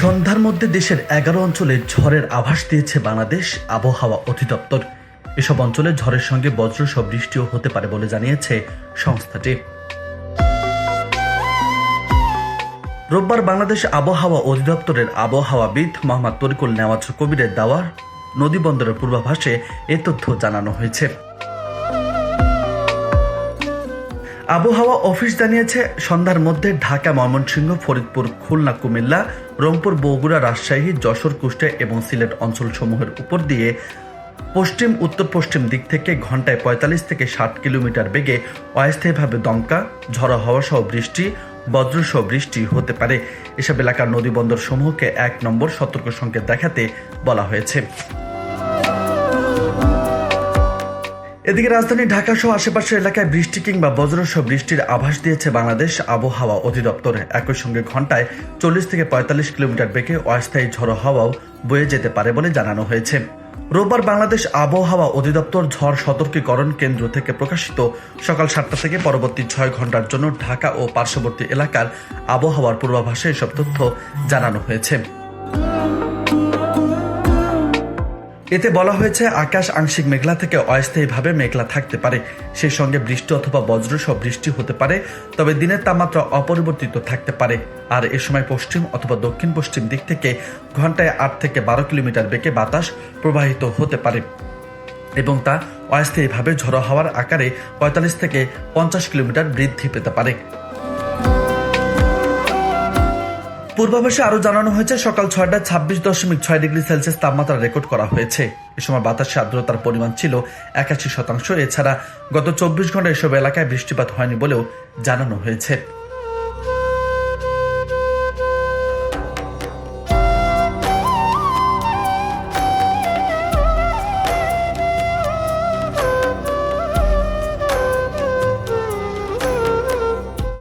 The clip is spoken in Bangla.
সন্ধ্যার মধ্যে দেশের 11 অঞ্চলে ঝড়ের আভাস দিয়েছে বাংলাদেশ আবহাওয়া অধিদপ্তর। এসব অঞ্চলে ঝড়ের সঙ্গে বজ্রসহ বৃষ্টিও হতে পারে বলে জানিয়েছে সংস্থাটি। রোববার বাংলাদেশ আবহাওয়া অধিদপ্তরের আবহাওয়াবিদ মোহাম্মদ তরিকুল নেওয়াজ কবিরের দেওয়া নদী বন্দরের পূর্বাভাসে এ তথ্য জানানো হয়েছে। আবহাওয়া অফিস জানিয়েছে, সন্ধ্যার মধ্যে ঢাকা, ময়মনসিংহ, ফরিদপুর, খুলনা, কুমিল্লা, রংপুর, বগুড়া, রাজশাহী, যশোর, কুষ্টিয়া এবং সিলেট অঞ্চলসমূহের উপর দিয়ে পশ্চিম উত্তর পশ্চিম দিক থেকে ঘন্টায় 45 থেকে 60 কিলোমিটার বেগে অস্থায়ীভাবে দমকা, ঝড়ো হাওয়া সহ বৃষ্টি, বজ্রসহ বৃষ্টি হতে পারে। এসব এলাকার নদীবন্দর সমূহকে 1 নম্বর সতর্ক সংকেত দেখাতে বলা হয়েছে। এদিকে রাজধানী ঢাকা সহ আশেপাশের এলাকায় বৃষ্টি কিংবা বজ্রসহ বৃষ্টির আভাস দিয়েছে বাংলাদেশ আবহাওয়া অধিদপ্তর। একই সঙ্গে ঘন্টায় 40 থেকে 45 কিলোমিটার বেগে অস্থায়ী ঝড়ো হাওয়াও বয়ে যেতে পারে বলে জানানো হয়েছে। রোববার বাংলাদেশ আবহাওয়া অধিদপ্তর ঝড় সতর্কীকরণ কেন্দ্র থেকে প্রকাশিত সকাল 7টা থেকে পরবর্তী 6 ঘন্টার জন্য ঢাকা ও পার্শ্ববর্তী এলাকার আবহাওয়ার পূর্বাভাসে এসব তথ্য জানানো হয়েছে। এতে বলা হয়েছে, আকাশ আংশিক মেঘলা থেকে অস্থায়ীভাবে মেঘলা থাকতে পারে, সেই সঙ্গে বৃষ্টি অথবা বজ্রসহ বৃষ্টি হতে পারে, তবে দিনের তাপমাত্রা অপরিবর্তিত থাকতে পারে। আর এ সময় পশ্চিম অথবা দক্ষিণ পশ্চিম দিক থেকে ঘন্টায় 8 থেকে 12 কিলোমিটার বেগে বাতাস প্রবাহিত হতে পারে এবং তা অস্থায়ীভাবে ঝড়ো হাওয়ার আকারে 45 থেকে 50 কিলোমিটার বৃদ্ধি পেতে পারে। পূর্বাভাসে আরও জানানো হয়েছে, সকাল 6টায় 26.6 ডিগ্রি সেলসিয়াস তাপমাত্রা রেকর্ড করা হয়েছে। এ সময় বাতাসে আর্দ্রতার পরিমাণ ছিল 81%। এছাড়া গত 24 ঘন্টায় এসব এলাকায় বৃষ্টিপাত হয়নি বলেও জানানো হয়েছে।